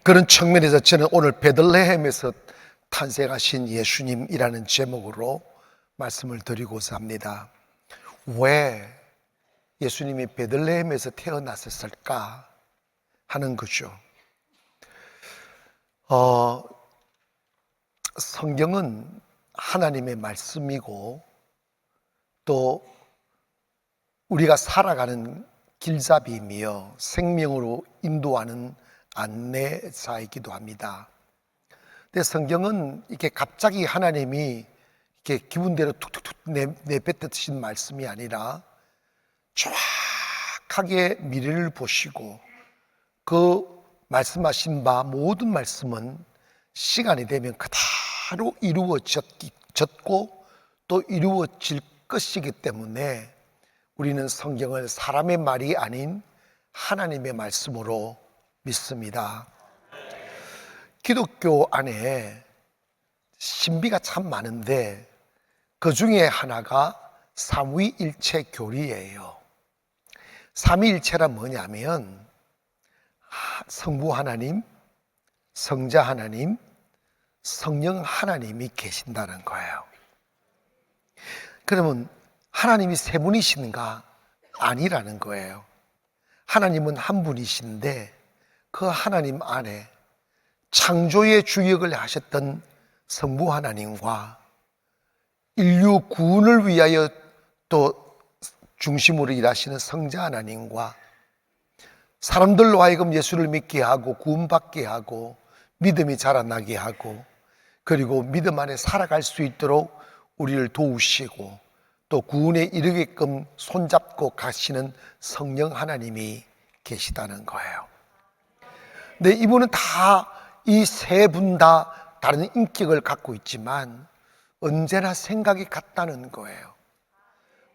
그런 측면에서 저는 오늘 베들레헴에서 탄생하신 예수님이라는 제목으로 말씀을 드리고자 합니다. 왜 예수님이 베들레헴에서 태어났을까 하는 거죠. 성경은 하나님의 말씀이고 또 우리가 살아가는 길잡이이며 생명으로 인도하는 안내자이기도 합니다. 근데 성경은 이렇게 갑자기 하나님이 이렇게 기분대로 툭툭툭 내뱉으신 말씀이 아니라 정확하게 미래를 보시고 그 말씀하신 바 모든 말씀은 시간이 되면 그대로 이루어졌고 또 이루어질 것이기 때문에 우리는 성경을 사람의 말이 아닌 하나님의 말씀으로 믿습니다. 기독교 안에 신비가 참 많은데 그 중에 하나가 삼위일체 교리예요. 삼위일체란 뭐냐면 성부 하나님, 성자 하나님, 성령 하나님이 계신다는 거예요. 그러면 하나님이 세 분이신가? 아니라는 거예요. 하나님은 한 분이신데 그 하나님 안에 창조의 주역을 하셨던 성부 하나님과 인류 구원을 위하여 또 중심으로 일하시는 성자 하나님과 사람들로 하여금 예수를 믿게 하고 구원받게 하고 믿음이 자라나게 하고 그리고 믿음 안에 살아갈 수 있도록 우리를 도우시고 또 구원에 이르게끔 손잡고 가시는 성령 하나님이 계시다는 거예요. 근데 이분은 다 이 세 분 다 다른 인격을 갖고 있지만 언제나 생각이 같다는 거예요.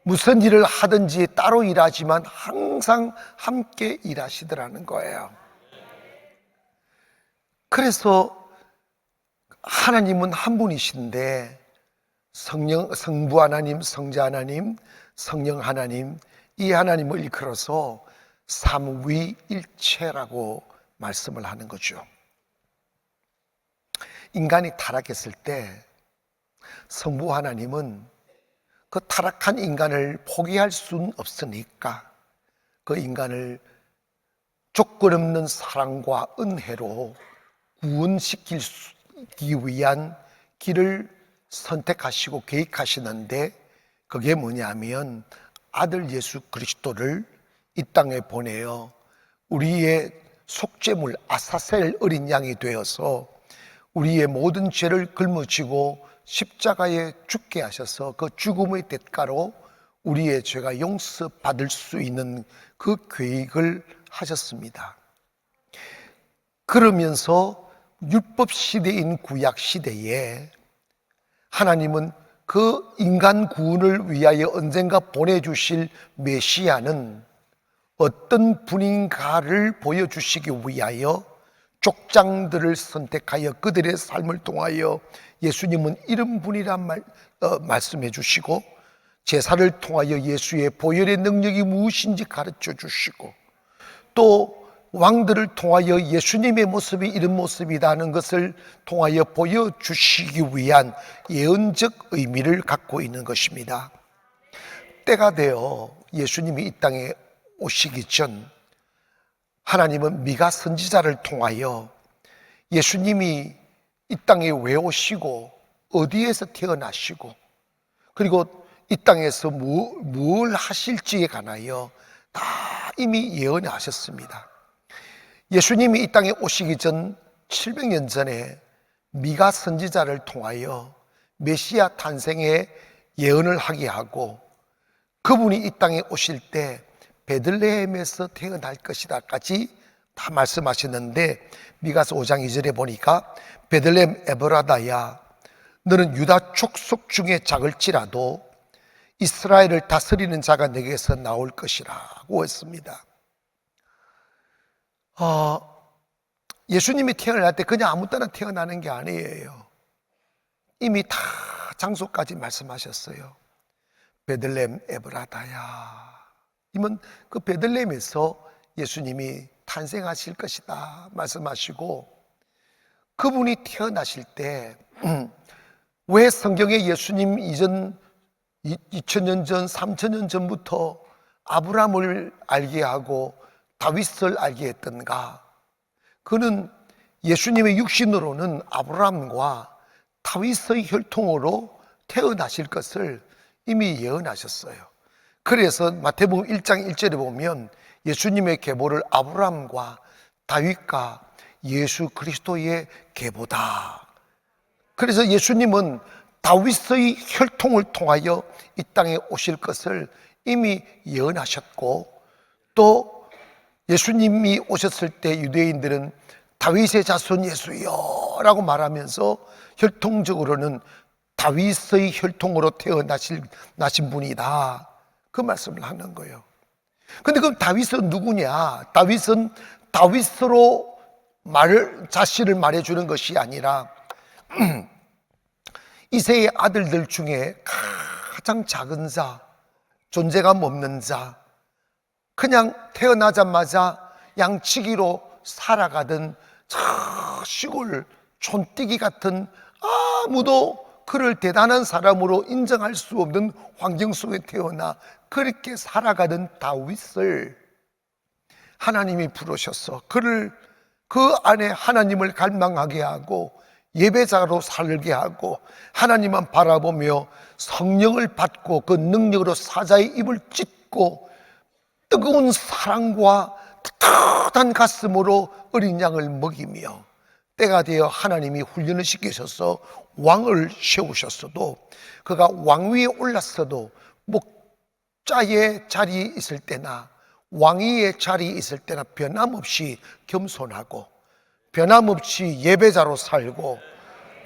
무슨 일을 하든지 따로 일하지만 항상 함께 일하시더라는 거예요. 그래서 하나님은 한 분이신데 성부 하나님, 성자 하나님, 성령 하나님, 이 하나님을 일컬어서 삼위일체라고 말씀을 하는 거죠. 인간이 타락했을 때 성부 하나님은 그 타락한 인간을 포기할 수는 없으니까 그 인간을 조건 없는 사랑과 은혜로 구원시키기 위한 길을 선택하시고 계획하시는데 그게 뭐냐면 아들 예수 그리스도를 이 땅에 보내어 우리의 속죄물 아사셀 어린 양이 되어서 우리의 모든 죄를 짊어지고 십자가에 죽게 하셔서 그 죽음의 대가로 우리의 죄가 용서받을 수 있는 그 계획을 하셨습니다. 그러면서 율법 시대인 구약 시대에 하나님은 그 인간 구원을 위하여 언젠가 보내주실 메시아는 어떤 분인가를 보여주시기 위하여 족장들을 선택하여 그들의 삶을 통하여 예수님은 이런 분이란 말씀해 주시고 제사를 통하여 예수의 보혈의 능력이 무엇인지 가르쳐 주시고 또 왕들을 통하여 예수님의 모습이 이런 모습이라는 것을 통하여 보여주시기 위한 예언적 의미를 갖고 있는 것입니다. 때가 되어 예수님이 이 땅에 오시기 전 하나님은 미가 선지자를 통하여 예수님이 이 땅에 왜 오시고 어디에서 태어나시고 그리고 이 땅에서 뭘 하실지에 관하여 다 이미 예언하셨습니다. 예수님이 이 땅에 오시기 전 700년 전에 미가 선지자를 통하여 메시아 탄생의 예언을 하게 하고 그분이 이 땅에 오실 때 베들레헴에서 태어날 것이다까지 다 말씀하셨는데 미가서 5장 2절에 보니까 베들레헴 에브라다야 너는 유다 족속 중에 작을지라도 이스라엘을 다스리는 자가 내게서 나올 것이라고 했습니다. 예수님이 태어날 때 그냥 아무 때나 태어나는 게 아니에요. 이미 다 장소까지 말씀하셨어요. 베들레헴 에브라다야 이면 그 베들레헴에서 예수님이 탄생하실 것이다 말씀하시고 그분이 태어나실 때 왜 성경에 예수님 이전 2000년 전, 3000년 전부터 아브라함을 알게 하고 다윗을 알게 했던가? 그는 예수님의 육신으로는 아브라함과 다윗의 혈통으로 태어나실 것을 이미 예언하셨어요. 그래서 마태복음 1장 1절에 보면 예수님의 계보를 아브라함과 다윗과 예수 그리스도의 계보다. 그래서 예수님은 다윗의 혈통을 통하여 이 땅에 오실 것을 이미 예언하셨고, 또 예수님이 오셨을 때 유대인들은 다윗의 자손 예수여 라고 말하면서 혈통적으로는 다윗의 혈통으로 태어나신 분이다, 그 말씀을 하는 거예요. 근데 그럼 다윗은 누구냐? 다윗은 다윗으로 자신을 말해주는 것이 아니라 이새의 아들들 중에 가장 작은 자, 존재감 없는 자, 그냥 태어나자마자 양치기로 살아가던 시골 촌뛰기 같은, 아무도 그를 대단한 사람으로 인정할 수 없는 환경 속에 태어나 그렇게 살아가던 다윗을 하나님이 부르셔서 그를 그 안에 하나님을 갈망하게 하고 예배자로 살게 하고 하나님만 바라보며 성령을 받고 그 능력으로 사자의 입을 찢고 뜨거운 사랑과 따뜻한 가슴으로 어린 양을 먹이며 때가 되어 하나님이 훈련을 시키셔서 왕을 세우셨어도, 그가 왕위에 올랐어도 목자의 자리에 있을 때나 왕위의 자리에 있을 때나 변함없이 겸손하고 변함없이 예배자로 살고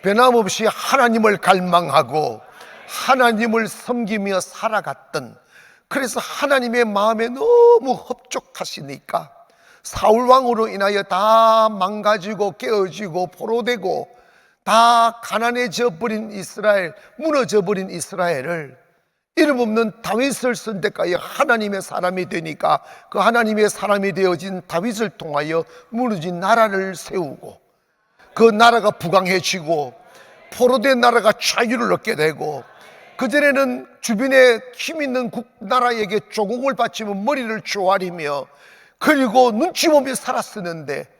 변함없이 하나님을 갈망하고 하나님을 섬기며 살아갔던, 그래서 하나님의 마음에 너무 흡족하시니까 사울왕으로 인하여 다 망가지고 깨어지고 포로되고 다 가난해져 버린 이스라엘, 무너져 버린 이스라엘을 이름 없는 다윗을 선택하여 하나님의 사람이 되니까 그 하나님의 사람이 되어진 다윗을 통하여 무너진 나라를 세우고 그 나라가 부강해지고 포로된 나라가 자유를 얻게 되고, 그전에는 주변에 힘 있는 나라에게 조공을 바치면 머리를 조아리며 그리고 눈치 보며 살았었는데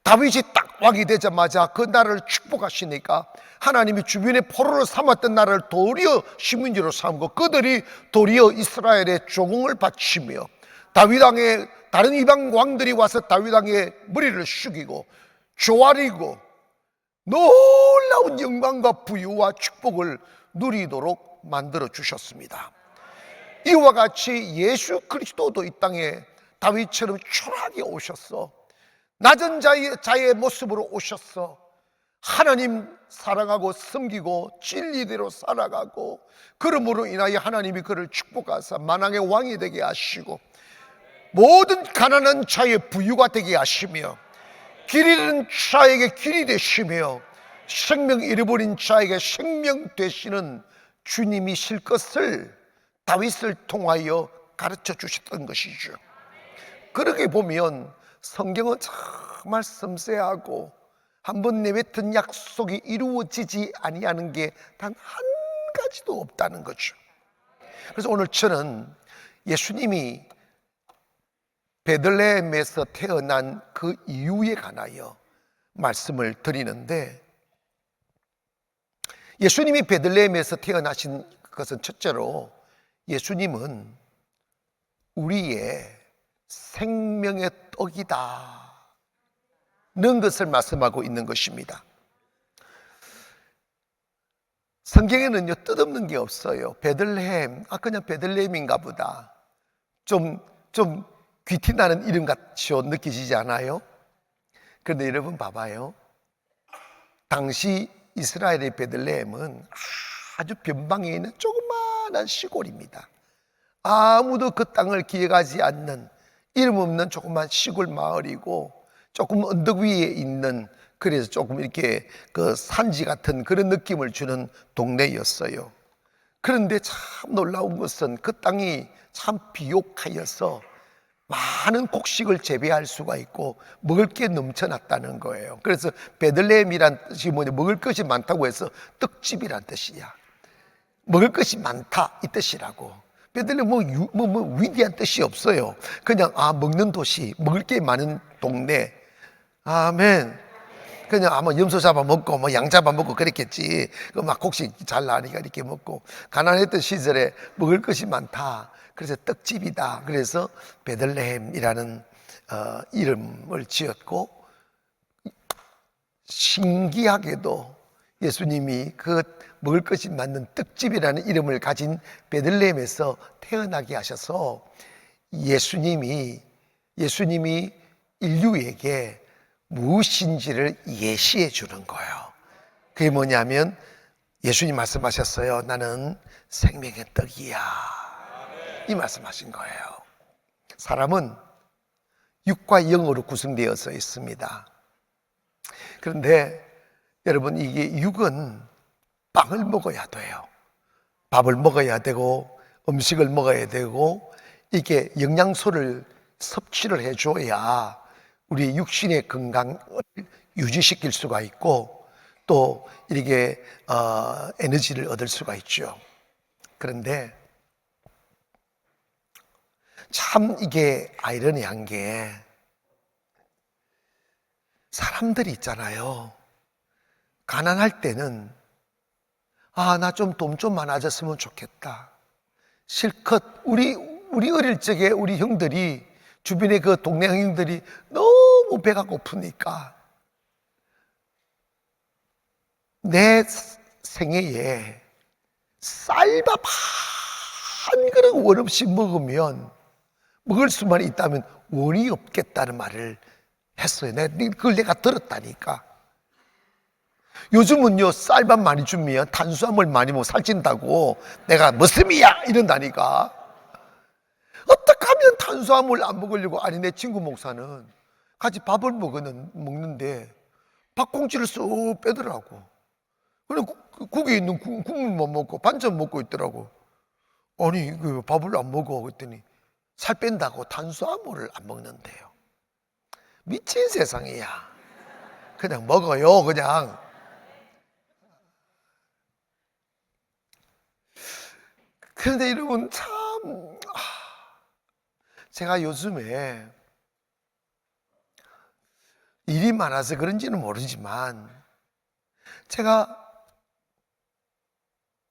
다윗이 딱 왕이 되자마자 그 나라를 축복하시니까 하나님이 주변에 포로를 삼았던 나라를 도리어 식민지로 삼고 그들이 도리어 이스라엘의 조공을 바치며 다윗 왕의 다른 이방 왕들이 와서 다윗 왕의 머리를 숙이고 조아리고 놀라운 영광과 부유와 축복을 누리도록 만들어 주셨습니다. 이와 같이 예수 그리스도도 이 땅에 다윗처럼 초라하게 오셨어. 낮은 자의 모습으로 오셨어. 하나님 사랑하고 섬기고 진리대로 살아가고, 그러므로 인하여 하나님이 그를 축복하사 만왕의 왕이 되게 하시고 모든 가난한 자의 부유가 되게 하시며 길 잃은 자에게 길이 되시며 생명 잃어버린 자에게 생명 되시는 주님이실 것을 다윗을 통하여 가르쳐 주셨던 것이죠. 그렇게 보면 성경은 정말 섬세하고 한번 내뱉은 약속이 이루어지지 아니하는 게 단 한 가지도 없다는 거죠. 그래서 오늘 저는 예수님이 베들레헴에서 태어난 그 이유에 관하여 말씀을 드리는데, 예수님이 베들레헴에서 태어나신 것은 첫째로 예수님은 우리의 생명의 떡이다 는 것을 말씀하고 있는 것입니다. 성경에는요 뜻없는 게 없어요. 베들레헴, 그냥 베들레헴인가 보다, 좀 귀티나는 이름 같이 느끼시지 않아요? 그런데 여러분 봐봐요. 당시 이스라엘의 베들레헴은 아주 변방에 있는 조그마한 시골입니다. 아무도 그 땅을 기억하지 않는 이름 없는 조그만 시골 마을이고 조금 언덕 위에 있는, 그래서 조금 이렇게 그 산지 같은 그런 느낌을 주는 동네였어요. 그런데 참 놀라운 것은 그 땅이 참 비옥하여서 많은 곡식을 재배할 수가 있고 먹을 게 넘쳐났다는 거예요. 그래서 베들레헴이란 뜻이 뭐냐, 먹을 것이 많다고 해서 떡집이란 뜻이야. 먹을 것이 많다 이 뜻이라고. 베들레헴 뭐 위대한 뜻이 없어요. 그냥 먹는 도시, 먹을 게 많은 동네. 아멘. 그냥 아마 염소 잡아먹고 뭐 양 잡아먹고 그랬겠지. 그 막 곡식 잘 나니까 이렇게 먹고. 가난했던 시절에 먹을 것이 많다. 그래서 떡집이다. 그래서 베들레헴이라는 이름을 지었고, 신기하게도 예수님이 그 먹을 것이 많은 떡집이라는 이름을 가진 베들레헴에서 태어나게 하셔서 예수님이 인류에게 무엇인지를 예시해 주는 거예요. 그게 뭐냐면 예수님 말씀하셨어요. 나는 생명의 떡이야. 이 말씀하신 거예요. 사람은 육과 영으로 구성되어서 있습니다. 그런데 여러분, 이게 육은 빵을 먹어야 돼요. 밥을 먹어야 되고 음식을 먹어야 되고 이게 영양소를 섭취를 해줘야 우리 육신의 건강을 유지시킬 수가 있고 또 이렇게 에너지를 얻을 수가 있죠. 그런데 참 이게 아이러니한 게 사람들이 있잖아요. 가난할 때는 나 좀 돈 좀 많아졌으면 좋겠다. 실컷 우리 어릴 적에 우리 형들이 주변의 그 동네 형들이 너무 배가 고프니까 내 생애에 쌀밥 한 그릇 원 없이 먹으면 먹을 수만 있다면 원이 없겠다는 말을 했어요. 그걸 내가 들었다니까. 요즘은요, 쌀밥 많이 주면 탄수화물 많이 먹으면 살찐다고 내가 머슴이야 이런다니까. 어떻게 하면 탄수화물 안 먹으려고. 아니, 내 친구 목사는 같이 밥을 먹는데 밥꽁치를 쏙 빼더라고. 그래, 국에 있는 국물만 먹고 반찬 먹고 있더라고. 아니, 그 밥을 안 먹어 그랬더니 살 뺀다고 탄수화물을 안 먹는데요. 미친 세상이야. 그냥 먹어요, 그냥. 그런데 여러분, 참 제가 요즘에 일이 많아서 그런지는 모르지만 제가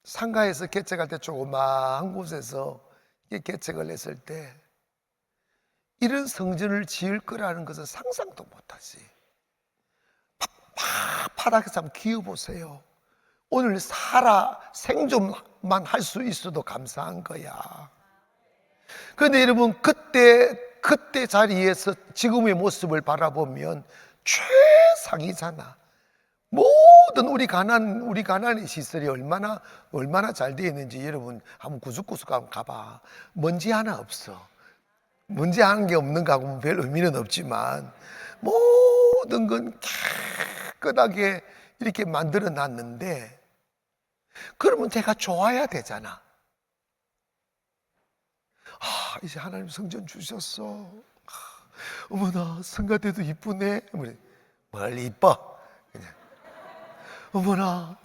상가에서 개척할 때 조그마한 곳에서 개척을 했을 때 이런 성전을 지을 거라는 것은 상상도 못하지. 바닥에서 한번 기어보세요. 오늘 생존만 할 수 있어도 감사한 거야. 그런데 여러분, 그때 자리에서 지금의 모습을 바라보면 최상이잖아. 모든 우리 가난의 시설이 얼마나 잘 되어 있는지 여러분 한번 구석구석 한번 가봐. 먼지 하나 없어. 먼지 한 게 없는가 하면 별 의미는 없지만 모든 건 깨끗하게 이렇게 만들어 놨는데, 그러면 제가 좋아야 되잖아. 이제 하나님 성전 주셨어. 어머나, 성가대도 이쁘네. 뭘 이뻐? 그냥. 어머나.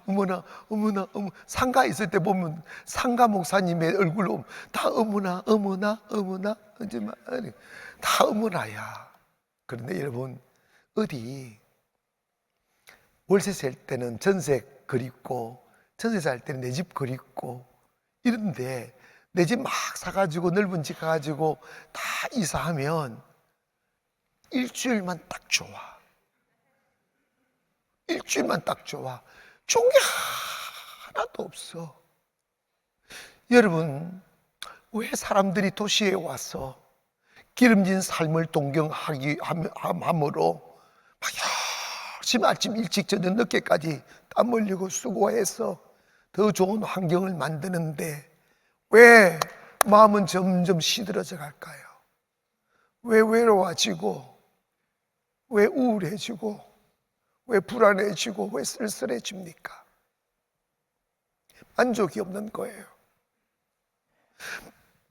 상가 있을 때 보면 상가 목사님의 얼굴로 다 어머나. 다 어머나야. 그런데 여러분, 어디 월세 살 때는 전세 그립고 전세 살 때는 내 집 그립고 이런데 내 집 막 사가지고 넓은 집 가가지고 다 이사하면 일주일만 딱 좋아. 일주일만 딱 좋아. 좋은 게 하나도 없어. 여러분, 왜 사람들이 도시에 와서 기름진 삶을 동경함으로 막 열심히 아침 일찍 저녁 늦게까지 땀 흘리고 수고해서 더 좋은 환경을 만드는데 왜 마음은 점점 시들어져 갈까요? 왜 외로워지고, 왜 우울해지고, 왜 불안해지고, 왜 쓸쓸해집니까? 만족이 없는 거예요.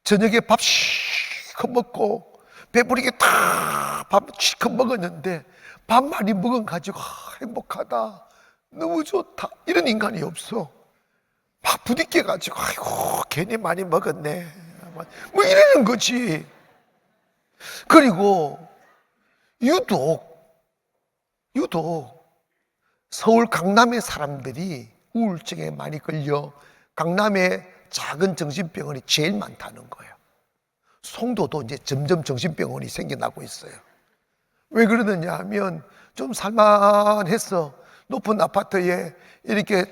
저녁에 밥 실컷 먹고 배부르게 밥 실컷 먹었는데 밥 많이 먹어가지고 행복하다, 너무 좋다, 이런 인간이 없어. 막 부딪혀가지고 아이고 괜히 많이 먹었네, 뭐 이러는 거지. 그리고 유독 서울 강남의 사람들이 우울증에 많이 걸려 강남에 작은 정신병원이 제일 많다는 거예요. 송도도 이제 점점 정신병원이 생겨나고 있어요. 왜 그러느냐 하면 좀 살만해서 높은 아파트에 이렇게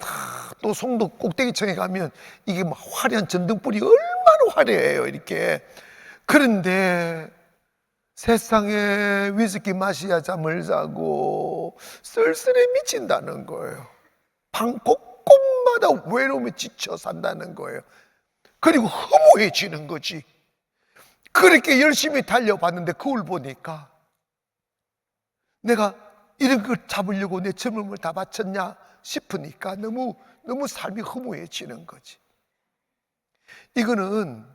또 송도 꼭대기층에 가면 이게 막 화려한 전등불이 얼마나 화려해요, 이렇게. 그런데 세상에 위스키 마시야 잠을 자고 쓸쓸해 미친다는 거예요. 방 곳곳마다 외로움에 지쳐 산다는 거예요. 그리고 허무해지는 거지. 그렇게 열심히 달려봤는데 거울 보니까 내가 이런 걸 잡으려고 내 젊음을 다 바쳤냐 싶으니까 너무 삶이 허무해지는 거지. 이거는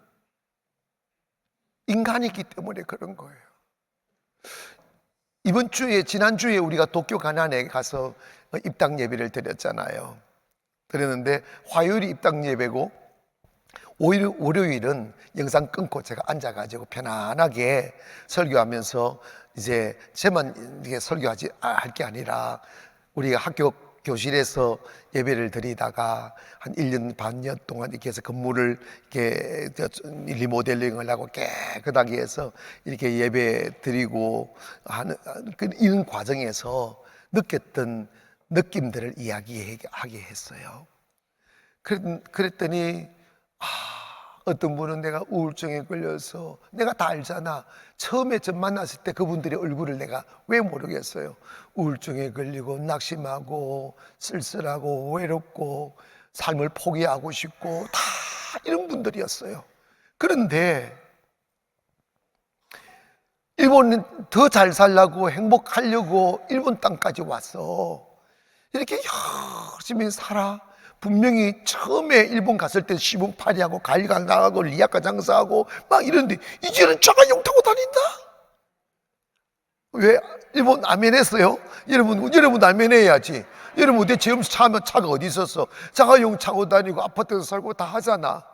인간이기 때문에 그런 거예요. 지난주에 우리가 도쿄 가난에 가서 입당 예배를 드렸잖아요. 드렸는데 화요일이 입당 예배고 월요일은 영상 끊고 제가 앉아가지고 편안하게 설교하면서 이제 저만 이게 설교하지 할 게 아니라 우리가 학교 교실에서 예배를 드리다가 한 1년 반년 동안 이렇게 해서 건물을 이렇게 리모델링을 하고 깨끗하게 해서 이렇게 예배 드리고 하는 이런 과정에서 느꼈던 느낌들을 이야기하게 했어요. 그랬더니 어떤 분은 내가 우울증에 걸려서, 내가 다 알잖아. 처음에 저 만났을 때 그분들의 얼굴을 내가 왜 모르겠어요. 우울증에 걸리고 낙심하고 쓸쓸하고 외롭고 삶을 포기하고 싶고 다 이런 분들이었어요. 그런데 일본은 더 잘 살려고 행복하려고 일본 땅까지 왔어. 이렇게 열심히 살아. 분명히 처음에 일본 갔을 때 시분파리하고 관리강 나가고 리아카 장사하고 막 이러는데 이제는 자가용 타고 다닌다? 왜? 일본 아멘했어요? 여러분 아멘해야지. 여러분 내 젊은 차가 어디 있었어? 자가용 타고 다니고 아파트에서 살고 다 하잖아.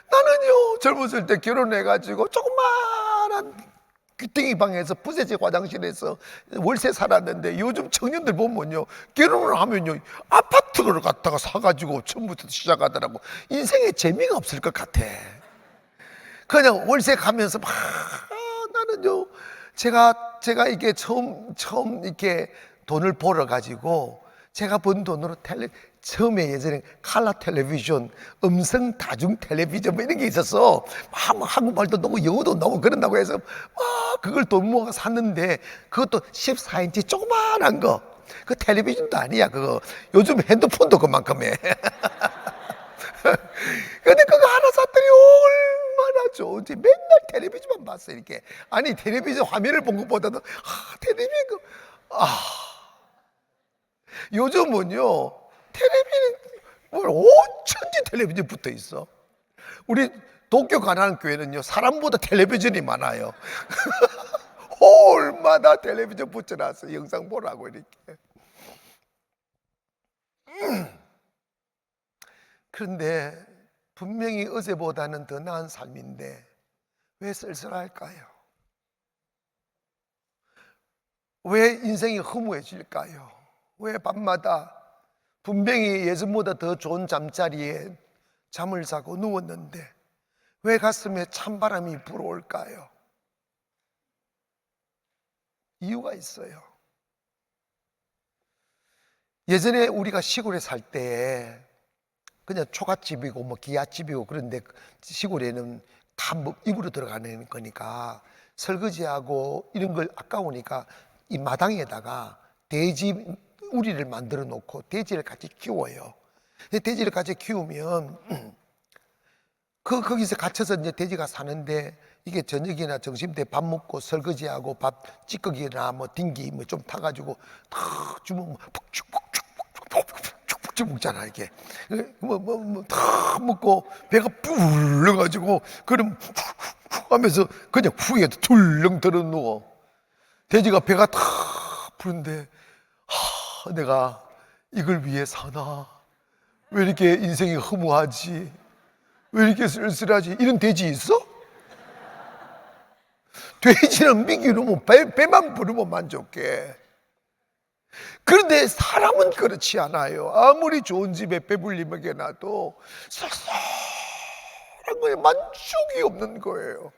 나는요 젊었을 때 결혼해가지고 조그마한 귀퉁이 방에서 부잣집 화장실에서 월세 살았는데 요즘 청년들 보면요 결혼을 하면요 아파트를 갖다가 사가지고 처음부터 시작하더라고. 인생에 재미가 없을 것 같아. 그냥 월세 가면서 막 나는요 제가 이게 처음 이렇게 돈을 벌어 가지고 제가 번 돈으로 처음에 예전에 칼라 텔레비전, 음성 다중 텔레비전 뭐 이런 게 있었어. 한국말도 너무 영어도 너무 그런다고 해서 그걸 돈 모아 샀는데 그것도 14인치 조그만한 거. 그 텔레비전도 아니야 그거. 요즘 핸드폰도 그만큼 해. 근데 그거 하나 샀더니 얼마나 좋은지 맨날 텔레비전만 봤어 이렇게. 아니 텔레비전 화면을 본 것보다도 텔레비전 요즘은요 텔레비전 온천지 텔레비전 붙어 있어. 우리 도쿄 가난한 교회는요 사람보다 텔레비전이 많아요. 홀마다 텔레비전 붙여놨어. 영상 보라고 이렇게. 그런데 분명히 어제보다는 더 나은 삶인데 왜 쓸쓸할까요? 왜 인생이 허무해질까요? 왜 밤마다 분명히 예전보다 더 좋은 잠자리에 잠을 자고 누웠는데 왜 가슴에 찬바람이 불어올까요? 이유가 있어요. 예전에 우리가 시골에 살 때 그냥 초가집이고 뭐 기아집이고 그런데 시골에는 다 입으로 들어가는 거니까 설거지하고 이런 걸 아까우니까 이 마당에다가 돼지 우리를 만들어 놓고 돼지를 같이 키워요. 돼지를 같이 키우면 거기서 갇혀서 이제 돼지가 사는데 이게 저녁이나 점심때 밥 먹고 설거지하고 밥 찌꺼기나 뭐 딩기 뭐 좀 타가지고 탁 주면 푹쭉 먹잖아 이게. 탁 먹고 배가 불러가지고 그럼 하면서 그냥 후에도 툴렁 들어 누워. 돼지가 배가 다 부른데 내가 이걸 위해 사나? 왜 이렇게 인생이 허무하지? 왜 이렇게 쓸쓸하지? 이런 돼지 있어? 돼지는 미기로 배만 부르면 만족해. 그런데 사람은 그렇지 않아요. 아무리 좋은 집에 배불리 먹여놔도 쌀쌀한 거에 만족이 없는 거예요.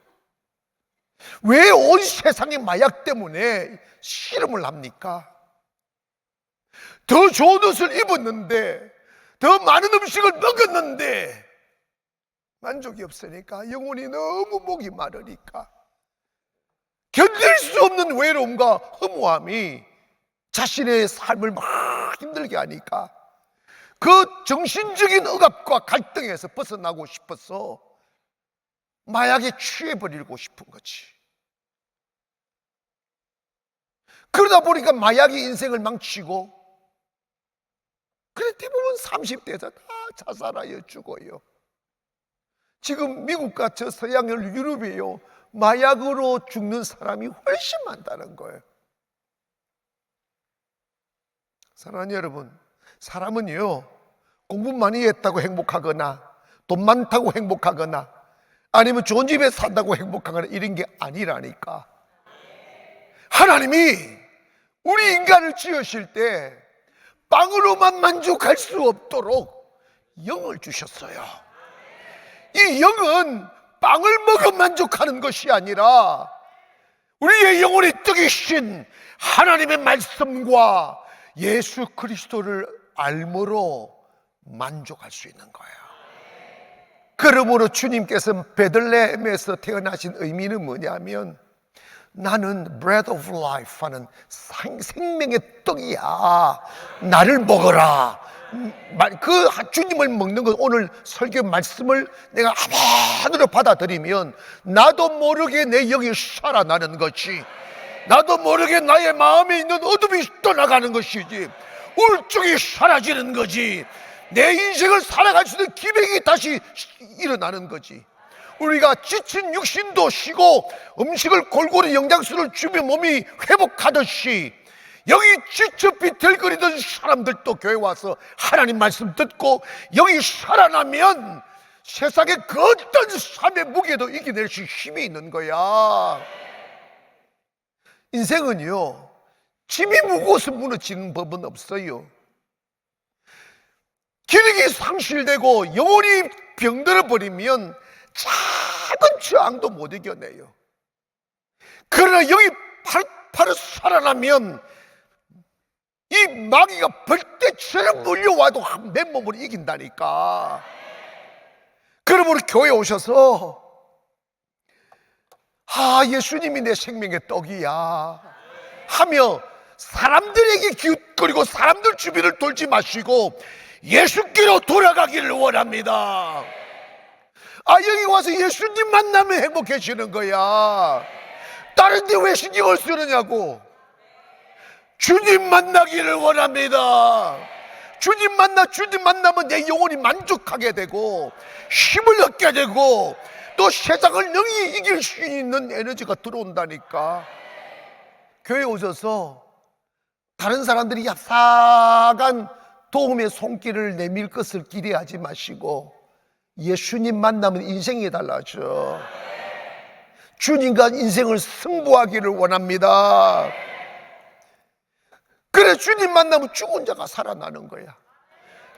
왜 온 세상이 마약 때문에 실험을 합니까? 더 좋은 옷을 입었는데, 더 많은 음식을 먹었는데 만족이 없으니까, 영혼이 너무 목이 마르니까, 견딜 수 없는 외로움과 허무함이 자신의 삶을 막 힘들게 하니까 그 정신적인 억압과 갈등에서 벗어나고 싶어서 마약에 취해버리고 싶은 거지. 그러다 보니까 마약이 인생을 망치고, 그래 대부분 30대에서 다 자살하여 죽어요. 지금 미국과 저 서양 유럽이요, 마약으로 죽는 사람이 훨씬 많다는 거예요. 사랑하는 여러분, 사람은요 공부 많이 했다고 행복하거나, 돈 많다고 행복하거나, 아니면 좋은 집에 산다고 행복하거나 이런 게 아니라니까. 하나님이 우리 인간을 지으실 때 빵으로만 만족할 수 없도록 영을 주셨어요. 이 영은 빵을 먹어 만족하는 것이 아니라 우리의 영혼의 떡이신 하나님의 말씀과 예수 그리스도를 알므로 만족할 수 있는 거예요. 그러므로 주님께서 베들레헴에서 태어나신 의미는 뭐냐면, 나는 bread of life 하는 생명의 떡이야, 나를 먹어라. 그 주님을 먹는 것, 오늘 설교 말씀을 내가 하나로 받아들이면 나도 모르게 내 영이 살아나는 것이, 나도 모르게 나의 마음에 있는 어둠이 떠나가는 것이지, 우울증이 사라지는 거지, 내 인생을 살아갈 수 있는 기백이 다시 일어나는 거지. 우리가 지친 육신도 쉬고 음식을 골고루 영양소를 주면 몸이 회복하듯이, 여기 지쳐 비틀거리던 사람들도 교회 와서 하나님 말씀 듣고 영이 살아나면 세상의 그 어떤 삶의 무게도 이겨낼 수 힘이 있는 거야. 인생은요, 짐이 무거워서 무너지는 법은 없어요. 기력이 상실되고 영혼이 병들어 버리면 작은 저항도 못 이겨내요. 그러나 영이 팔팔 살아나면 이 마귀가 벌떼처럼 몰려와도 맨몸으로 이긴다니까. 그러므로 교회에 오셔서 예수님이 내 생명의 떡이야 하며 사람들에게 기웃거리고 사람들 주변을 돌지 마시고 예수께로 돌아가기를 원합니다. 여기 와서 예수님 만나면 행복해지는 거야. 다른 데 왜 신경을 쓰느냐고. 주님 만나기를 원합니다. 주님 만나면 내 영혼이 만족하게 되고 힘을 얻게 되고 또 세상을 능히 이길 수 있는 에너지가 들어온다니까. 교회에 오셔서 다른 사람들이 얍삭한 도움의 손길을 내밀 것을 기대하지 마시고 예수님 만나면 인생이 달라져. 주님과 인생을 승부하기를 원합니다. 그래, 주님 만나면 죽은 자가 살아나는 거야.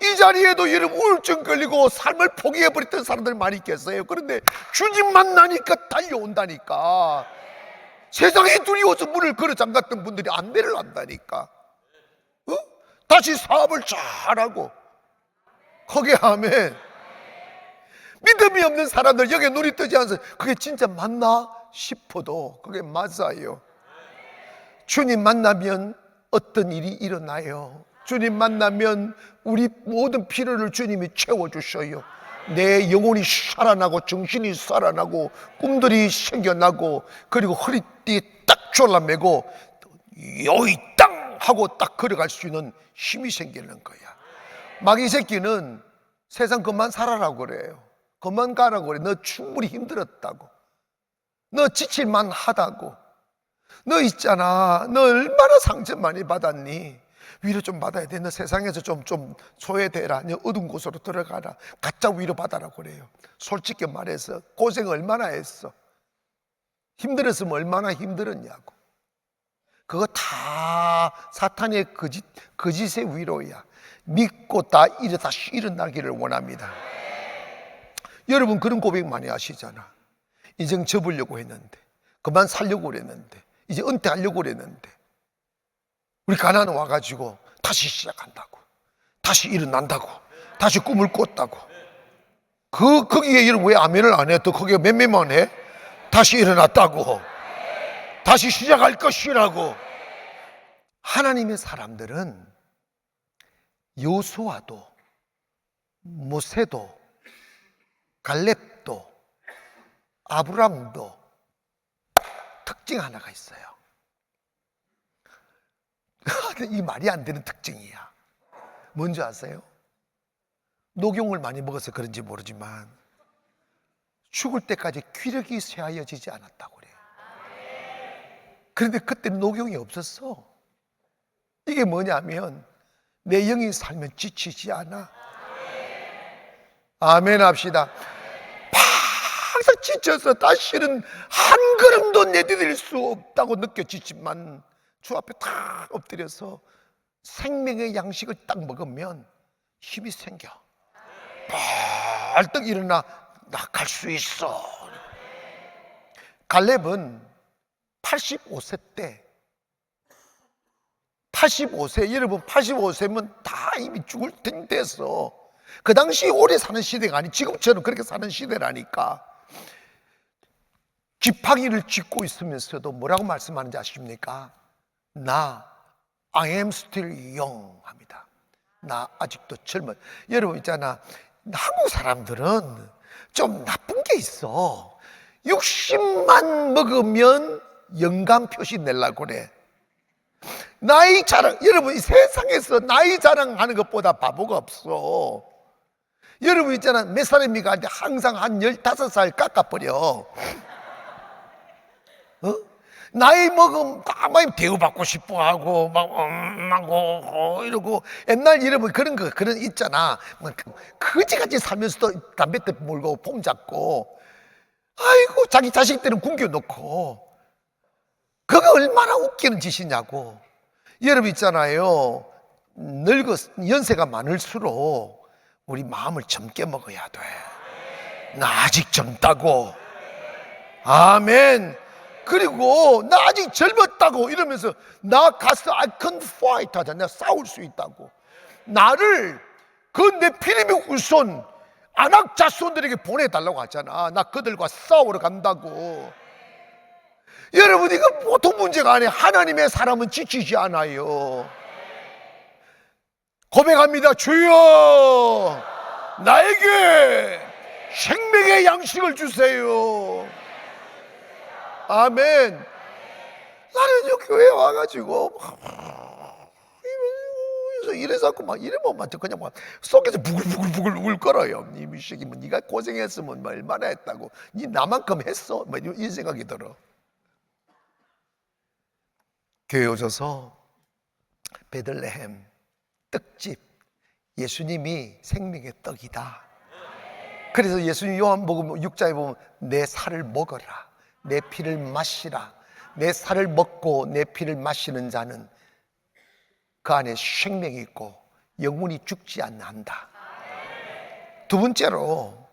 이 자리에도 여러분 우울증 걸리고 삶을 포기해버렸던 사람들 많이 계세요. 그런데 주님 만나니까 달려온다니까. 세상에 두려워서 문을 걸어 잠갔던 분들이 안배를 한다니까. 다시 사업을 잘하고 거기에 하면 믿음이 없는 사람들, 여기에 눈이 뜨지 않아서 그게 진짜 맞나 싶어도 그게 맞아요. 주님 만나면 어떤 일이 일어나요. 주님 만나면 우리 모든 필요를 주님이 채워주셔요. 내 영혼이 살아나고 정신이 살아나고 꿈들이 생겨나고, 그리고 허리띠 딱 졸라매고 여기 땅 하고 딱 걸어갈 수 있는 힘이 생기는 거야. 마귀 새끼는 세상 그만 살아라고 그래요. 그만 가라고 그래. 너 충분히 힘들었다고. 너 지칠만 하다고. 너 있잖아, 너 얼마나 상처 많이 받았니? 위로 좀 받아야 돼. 너 세상에서 좀 소외되라. 너 어두운 곳으로 들어가라. 가짜 위로 받아라 그래요. 솔직히 말해서 고생 얼마나 했어? 힘들었으면 얼마나 힘들었냐고. 그거 다 사탄의 거짓의 위로야. 믿고 다시 일어나기를 원합니다. 여러분 그런 고백 많이 하시잖아. 인생 접으려고 했는데, 그만 살려고 그랬는데, 이제 은퇴하려고 그랬는데, 우리 가나안 와가지고 다시 시작한다고, 다시 일어난다고, 다시 꿈을 꿨다고. 거기에 여러분 왜 아멘을 안 해? 또 거기에 맴매만 해? 다시 일어났다고, 다시 시작할 것이라고. 하나님의 사람들은 여호수아도, 모세도, 갈렙도, 아브람도 특징 하나가 있어요. 이 말이 안 되는 특징이야. 뭔지 아세요? 녹용을 많이 먹어서 그런지 모르지만 죽을 때까지 기력이 쇠하여지지 않았다고 그래요. 그런데 그때는 녹용이 없었어. 이게 뭐냐면 내 영이 살면 지치지 않아. 아멘 합시다. 항상 지쳐서 다시는 한 걸음도 내디딜 수 없다고 느껴지지만 주 앞에 탁 엎드려서 생명의 양식을 딱 먹으면 힘이 생겨. 벌떡 일어나, 나 갈 수 있어. 갈렙은 85세 때, 85세, 여러분 85세면 다 이미 죽을 땐 됐어. 그 당시 오래 사는 시대가 아니, 지금처럼 그렇게 사는 시대라니까. 지팡이를 짚고 있으면서도 뭐라고 말씀하는지 아십니까? I am still young 합니다. 나 아직도 젊은. 여러분 있잖아, 한국 사람들은 좀 나쁜 게 있어. 60만 먹으면 영감 표시 내려고 그래. 나이 자랑, 여러분 이 세상에서 나이 자랑하는 것보다 바보가 없어. 여러분 있잖아, 몇 살입니까? 할 때 항상 한 15살 깎아버려. 나이 먹으면 막 대우받고 싶어 하고, 이러고. 옛날 여러분 그런 있잖아. 거지같이 살면서도 담배 때 물고 폼 잡고, 아이고, 자기 자식들은 굶겨놓고. 그거 얼마나 웃기는 짓이냐고. 여러분 있잖아요, 연세가 많을수록 우리 마음을 젊게 먹어야 돼. 나 아직 젊다고. 아멘. 그리고 나 아직 젊었다고 이러면서 나 가서 I can fight 하자. 내가 싸울 수 있다고. 나를 그 내 피리미 후손 안악 자손들에게 보내달라고 하잖아. 나 그들과 싸우러 간다고. 여러분 이거 보통 문제가 아니에요. 하나님의 사람은 지치지 않아요. 고백합니다. 주여, 나에게 생명의 양식을 주세요. 아멘. 나는 요 교회 와가지고 이래서 막 이러면 막 그냥 막 속에서 부글부글 울거려요. 이 미식이 뭐 네가 고생했으면 뭐 얼마나 했다고, 네 나만큼 했어? 뭐 이 생각이 들어. 교회 오셔서 베들레헴 떡집, 예수님이 생명의 떡이다. 그래서 예수님 요한복음 6장에 보면 내 살을 먹어라, 내 피를 마시라. 내 살을 먹고 내 피를 마시는 자는 그 안에 생명이 있고 영혼이 죽지 않는다. 두 번째로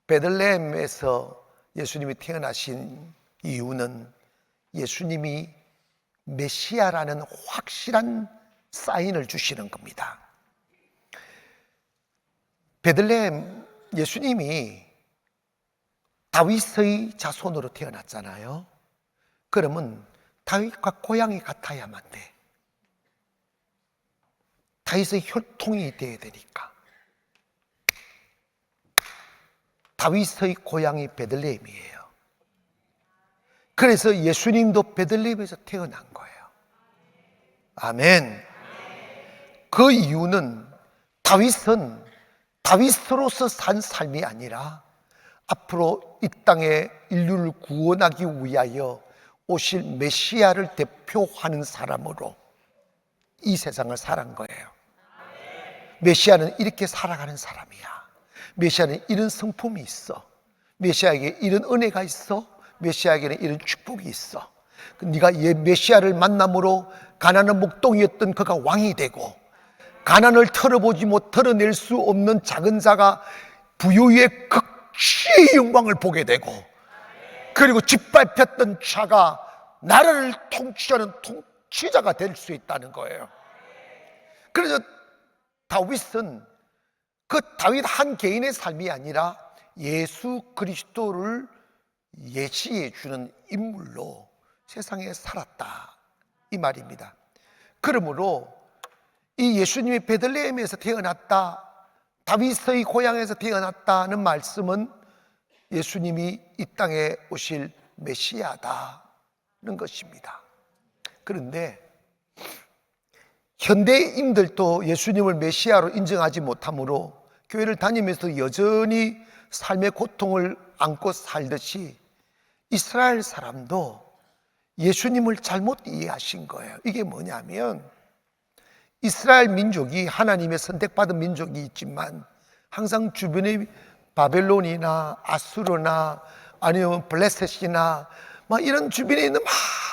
베들레헴에서 예수님이 태어나신 이유는 예수님이 메시아라는 확실한 사인을 주시는 겁니다. 베들레헴, 예수님이 다윗의 자손으로 태어났잖아요. 그러면 다윗과 고향이 같아야만 돼. 다윗의 혈통이 돼야 되니까. 다윗의 고향이 베들레헴이에요. 그래서 예수님도 베들레헴에서 태어난 거예요. 아멘. 그 이유는 다윗은 다윗으로서 산 삶이 아니라 앞으로 이 땅에 인류를 구원하기 위하여 오실 메시아를 대표하는 사람으로 이 세상을 살아간 거예요. 메시아는 이렇게 살아가는 사람이야. 메시아는 이런 성품이 있어. 메시아에게 이런 은혜가 있어. 메시아에게는 이런 축복이 있어. 네가 메시아를 만남으로 가난한 목동이었던 그가 왕이 되고, 가난을 털어낼 수 없는 작은 자가 부유의 극치의 영광을 보게 되고, 그리고 짓밟혔던 자가 나라를 통치하는 통치자가 될 수 있다는 거예요. 그래서 다윗은 그 다윗 한 개인의 삶이 아니라 예수 그리스도를 예시해 주는 인물로 세상에 살았다, 이 말입니다. 그러므로 이 예수님이 베들레헴에서 태어났다, 다윗의 고향에서 태어났다는 말씀은 예수님이 이 땅에 오실 메시아다는 것입니다. 그런데 현대인들도 예수님을 메시아로 인정하지 못하므로 교회를 다니면서 여전히 삶의 고통을 안고 살듯이 이스라엘 사람도 예수님을 잘못 이해하신 거예요. 이게 뭐냐면, 이스라엘 민족이 하나님의 선택받은 민족이 있지만 항상 주변의 바벨론이나 아수르나 아니면 블레셋이나 막 이런 주변에 있는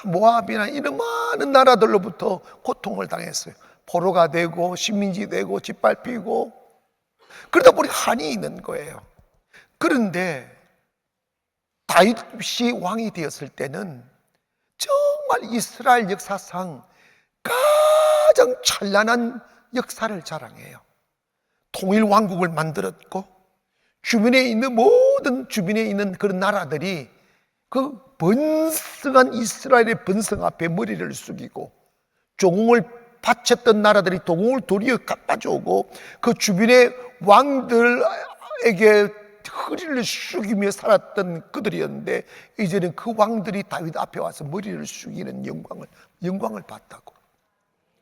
모압이나 이런 많은 나라들로부터 고통을 당했어요. 포로가 되고 식민지 되고 짓밟히고, 그러다 보니 한이 있는 거예요. 그런데 다윗이 왕이 되었을 때는 정말 이스라엘 역사상 가장 찬란한 역사를 자랑해요. 통일왕국을 만들었고, 주변에 있는 그런 나라들이 그 번성한 이스라엘의 번성 앞에 머리를 숙이고, 조공을 바쳤던 나라들이 도공을 도리어 갚아주고, 그 주변의 왕들에게 허리를 숙이며 살았던 그들이었는데, 이제는 그 왕들이 다윗 앞에 와서 머리를 숙이는 영광을 봤다고.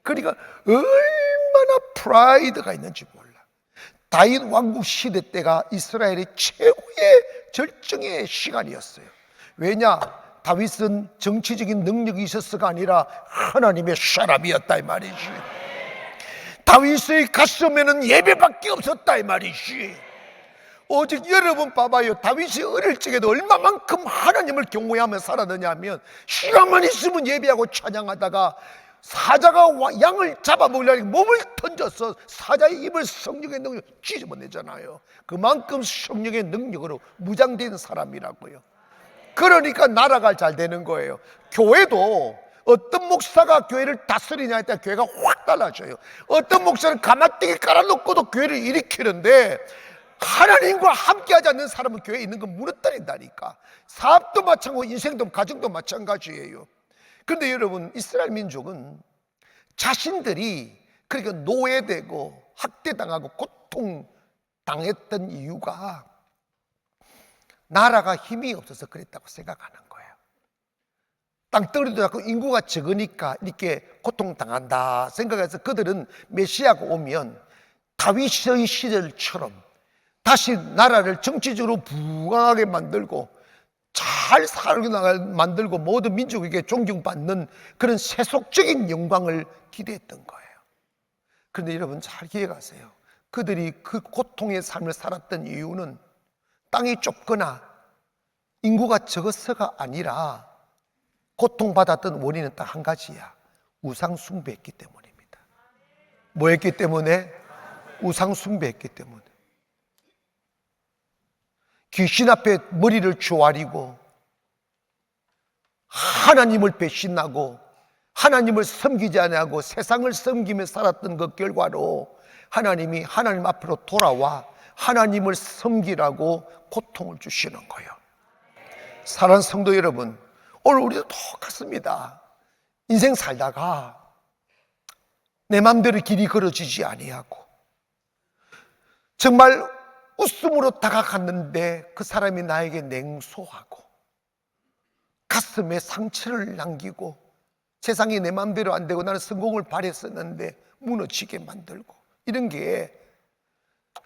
그러니까 얼마나 프라이드가 있는지 몰라. 다윗 왕국 시대 때가 이스라엘의 최고의 절정의 시간이었어요. 왜냐? 다윗은 정치적인 능력이 있었어가 아니라 하나님의 사람이었다 이 말이지. 다윗의 가슴에는 예배밖에 없었다 이 말이지. 오직 여러분 봐봐요. 다윗이 어릴 적에도 얼마만큼 하나님을 경외하며 살았느냐면, 시간만 있으면 예배하고 찬양하다가 사자가 양을 잡아먹으려고 몸을 던져서 사자의 입을 성령의 능력으로 찢어내잖아요. 그만큼 성령의 능력으로 무장된 사람이라고요. 그러니까 나라가 잘 되는 거예요. 교회도 어떤 목사가 교회를 다스리냐에 따라 교회가 확 달라져요. 어떤 목사는 가마떼기 깔아놓고도 교회를 일으키는데, 하나님과 함께하지 않는 사람은 교회에 있는 건 무너뜨린다니까. 사업도 마찬가지고 인생도 가정도 마찬가지예요. 그런데 여러분, 이스라엘 민족은 자신들이 그러니까 노예되고 학대당하고 고통당했던 이유가 나라가 힘이 없어서 그랬다고 생각하는 거예요. 땅덩어리도 작고 인구가 적으니까 이렇게 고통당한다 생각해서 그들은 메시아가 오면 다윗의 시절처럼 다시 나라를 정치적으로 부강하게 만들고 잘 살게 만들고 모든 민족에게 존경받는 그런 세속적인 영광을 기대했던 거예요. 그런데 여러분 잘 기억하세요. 그들이 그 고통의 삶을 살았던 이유는 땅이 좁거나 인구가 적어서가 아니라 고통받았던 원인은 딱 한 가지야. 우상 숭배했기 때문입니다. 뭐 했기 때문에? 우상 숭배했기 때문에. 귀신 앞에 머리를 조아리고 하나님을 배신하고 하나님을 섬기지 않고 세상을 섬기며 살았던 그 결과로 하나님이 하나님 앞으로 돌아와 하나님을 섬기라고 고통을 주시는 거예요. 사랑하는 성도 여러분, 오늘 우리도 똑같습니다. 인생 살다가 내 맘대로 길이 걸어지지 아니하고 정말 웃음으로 다가갔는데 그 사람이 나에게 냉소하고 가슴에 상처를 남기고 세상이 내 맘대로 안 되고 나는 성공을 바랬었는데 무너지게 만들고, 이런 게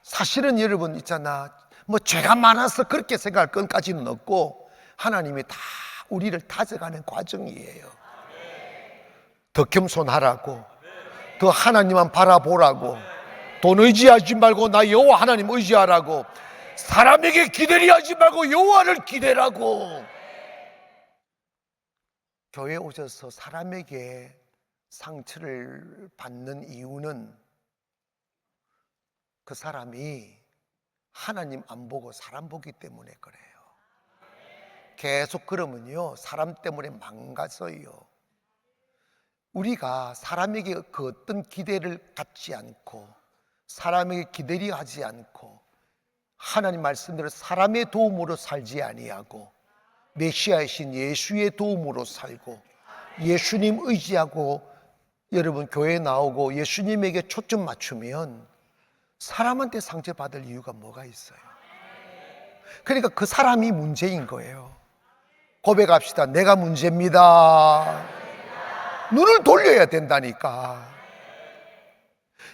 사실은 여러분 있잖아, 뭐 죄가 많아서 그렇게 생각할 것까지는 없고 하나님이 다 우리를 다져가는 과정이에요. 더 겸손하라고, 더 하나님만 바라보라고, 돈 의지하지 말고 나 여호와 하나님 의지하라고, 사람에게 기대리 하지 말고 여호와를 기대라고. 교회에 오셔서 사람에게 상처를 받는 이유는 그 사람이 하나님 안 보고 사람 보기 때문에 그래요. 계속 그러면요 사람 때문에 망가져요. 우리가 사람에게 그 어떤 기대를 갖지 않고 사람에게 기대리 하지 않고 하나님 말씀대로 사람의 도움으로 살지 아니하고 메시아이신 예수의 도움으로 살고 예수님 의지하고 여러분 교회에 나오고 예수님에게 초점 맞추면 사람한테 상처받을 이유가 뭐가 있어요? 그러니까 그 사람이 문제인 거예요. 고백합시다. 내가 문제입니다. 눈을 돌려야 된다니까.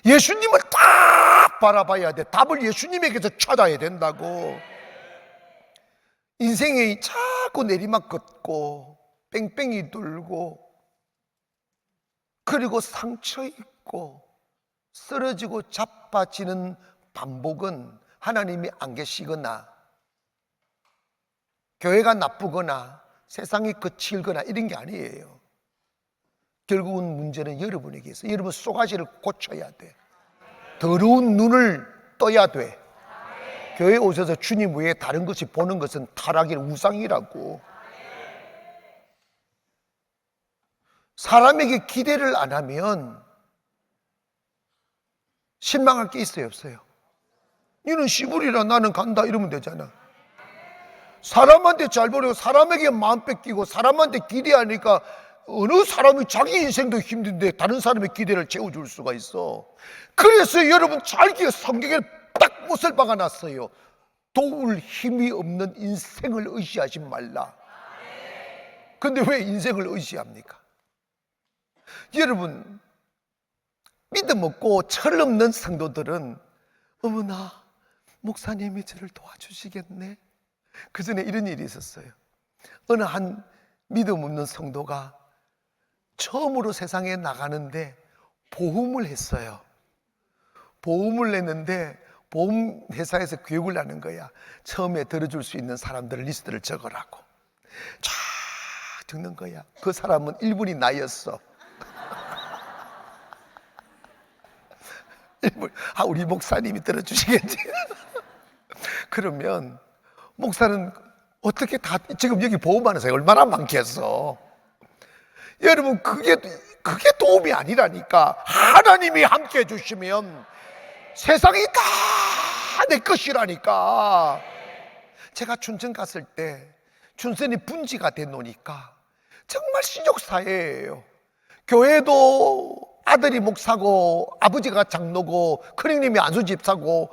예수님을 딱 바라봐야 돼. 답을 예수님에게서 찾아야 된다고. 인생에 자꾸 내리막 걷고 뺑뺑이 돌고 그리고 상처 입고 쓰러지고 자빠지는 반복은 하나님이 안 계시거나 교회가 나쁘거나 세상이 거칠거나 이런 게 아니에요. 결국은 문제는 여러분에게 있어요. 여러분 쏘가지를 고쳐야 돼. 더러운 눈을 떠야 돼. 교회에 오셔서 주님 외에 다른 것이 보는 것은 타락의 우상이라고. 사람에게 기대를 안 하면 실망할 게 있어요, 없어요? 니는 시부리라 나는 간다 이러면 되잖아. 사람한테 잘 보려고 사람에게 마음 뺏기고 사람한테 기대하니까 어느 사람이 자기 인생도 힘든데 다른 사람의 기대를 채워줄 수가 있어. 그래서 여러분 잘 기억 성경에 딱 못을 박아놨어요. 도울 힘이 없는 인생을 의지하지 말라. 근데 왜 인생을 의지합니까? 여러분 믿음 없고 철 없는 성도들은 어머나 목사님이 저를 도와주시겠네. 그 전에 이런 일이 있었어요. 어느 한 믿음 없는 성도가 처음으로 세상에 나가는데 보험을 했어요. 보험을 냈는데 보험회사에서 교육을 하는 거야. 처음에 들어줄 수 있는 사람들 리스트를 적으라고. 쫙 적는 거야. 그 사람은 1분이 나였어. 우리 목사님이 들어주시겠지. 그러면 목사는 어떻게 다 지금 여기 보험하는 사람이 얼마나 많겠어. 여러분 그게 도움이 아니라니까. 하나님이 함께 해주시면 세상이 다 내 것이라니까. 제가 춘천 갔을 때 춘천이 분지가 돼 놓으니까 정말 신족사회예요. 교회도 아들이 목사고 아버지가 장로고 큰형님이 안수집사고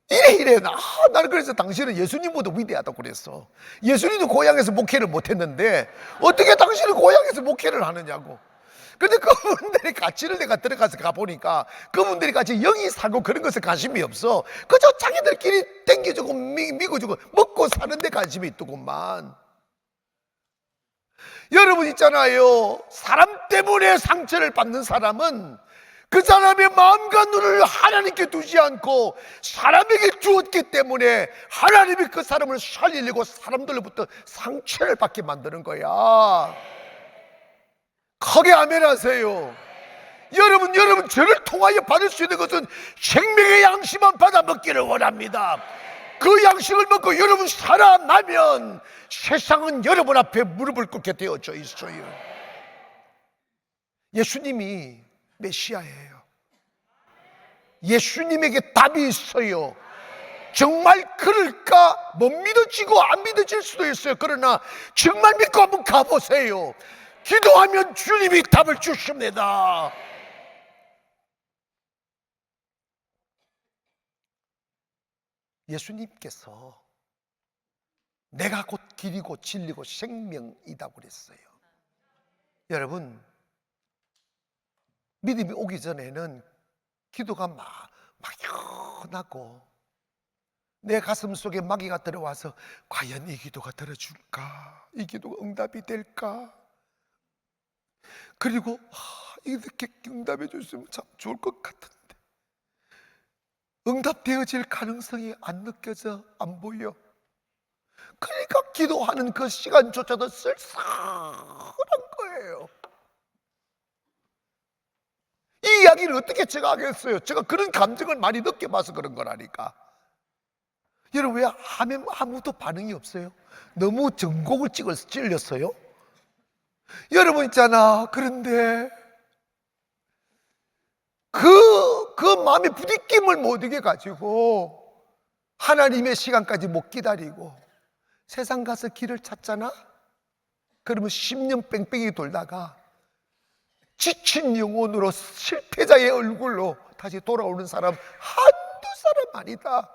이래 나는 그래서 당신은 예수님보다 위대하다고 그랬어. 예수님도 고향에서 목회를 못했는데 어떻게 당신은 고향에서 목회를 하느냐고. 근데 그분들이 같이를 내가 들어가서 가보니까 그분들이 같이 영이 살고 그런 것에 관심이 없어. 그저 자기들끼리 땡겨주고 미고주고 먹고 사는 데 관심이 있더구만. 여러분 있잖아요, 사람 때문에 상처를 받는 사람은 그 사람의 마음과 눈을 하나님께 두지 않고 사람에게 주었기 때문에 하나님이 그 사람을 살리려고 사람들로부터 상처를 받게 만드는 거야. 크게 아멘 하세요. 여러분 저를 통하여 받을 수 있는 것은 생명의 양식만 받아 먹기를 원합니다. 그 양식을 먹고 여러분 살아나면 세상은 여러분 앞에 무릎을 꿇게 되어져 있어요. 예수님이 메시아예요. 예수님에게 답이 있어요. 정말 그럴까? 못 믿어지고 안 믿어질 수도 있어요. 그러나 정말 믿고 한번 가보세요. 기도하면 주님이 답을 주십니다. 예수님께서 내가 곧 길이고 진리고 생명이다 그랬어요. 여러분 믿음이 오기 전에는 기도가 막연하고 내 가슴 속에 마귀가 들어와서 과연 이 기도가 들어줄까? 이 기도가 응답이 될까? 그리고 이렇게 응답해 줬으면 참 좋을 것 같은데 응답되어질 가능성이 안 느껴져, 안 보여. 그러니까 기도하는 그 시간조차도 쓸쓸한 거예요. 이 이야기를 어떻게 제가 하겠어요? 제가 그런 감정을 많이 느껴봐서 그런 거라니까. 여러분, 왜 하면 아무도 반응이 없어요? 너무 전곡을 찔렸어요? 여러분 있잖아. 그런데 그 마음의 부딪힘을 못 이겨 가지고 하나님의 시간까지 못 기다리고 세상 가서 길을 찾잖아? 그러면 10년 뺑뺑이 돌다가 지친 영혼으로 실패자의 얼굴로 다시 돌아오는 사람 한두 사람 아니다.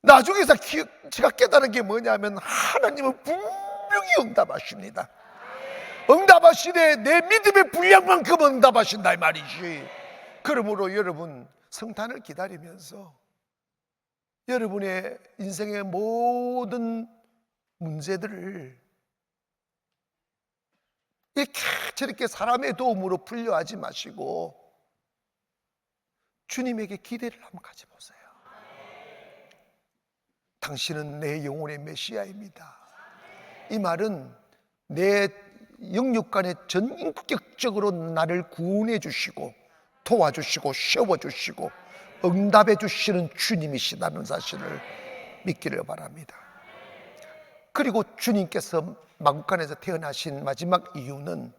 나중에서 제가 깨달은 게 뭐냐면 하나님은 분명히 응답하십니다. 응답하시되 내 믿음의 분량만큼 응답하신다 이 말이지. 그러므로 여러분, 성탄을 기다리면서 여러분의 인생의 모든 문제들을 이렇게 저렇게 사람의 도움으로 풀려하지 마시고 주님에게 기대를 한번 가져보세요. 당신은 내 영혼의 메시아입니다. 이 말은 내 영육간에 전인격적으로 나를 구원해 주시고 도와주시고 세워주시고 응답해 주시는 주님이시다는 사실을 믿기를 바랍니다. 그리고 주님께서 마구간에서 태어나신 마지막 이유는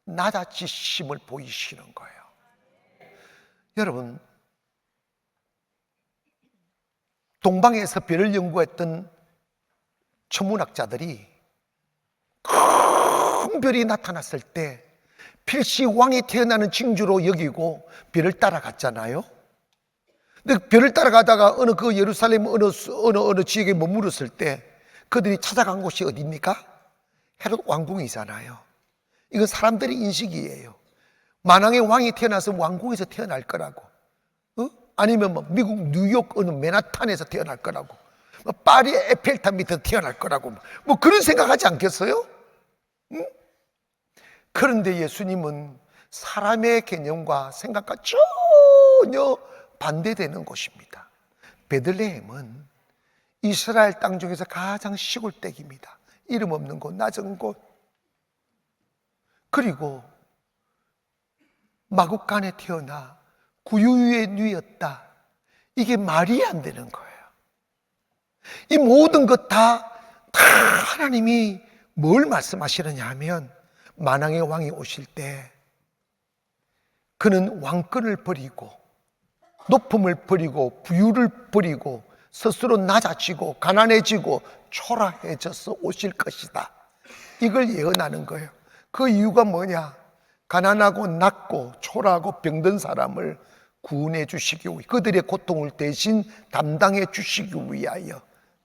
낮아지심을 보이시는 거예요. 여러분, 동방에서 별을 연구했던 천문학자들이 큰 별이 나타났을 때 필시 왕이 태어나는 징조로 여기고 별을 따라갔잖아요. 근데 별을 따라가다가 어느 그 예루살렘 어느 지역에 머무렀을 때 그들이 찾아간 곳이 어디입니까? 헤롯 왕궁이잖아요. 이건 사람들의 인식이에요. 만왕의 왕이 태어나서 왕궁에서 태어날 거라고, 아니면 뭐 미국 뉴욕 어느 맨하탄에서 태어날 거라고, 파리 에펠탑 밑에서 태어날 거라고, 뭐 그런 생각하지 않겠어요? 그런데 예수님은 사람의 개념과 생각과 전혀 반대되는 곳입니다. 베들레헴은 이스라엘 땅 중에서 가장 시골댁입니다. 이름 없는 곳, 낮은 곳. 그리고 마구간에 태어나 구유유에 누였다. 이게 말이 안 되는 거예요. 이 모든 것 다 하나님이 뭘 말씀하시느냐 하면 만왕의 왕이 오실 때 그는 왕권을 버리고 높음을 버리고 부유를 버리고 스스로 낮아지고 가난해지고 초라해져서 오실 것이다. 이걸 예언하는 거예요. 그 이유가 뭐냐? 가난하고 낮고 초라하고 병든 사람을 구원해 주시기 위해, 그들의 고통을 대신 담당해 주시기 위하여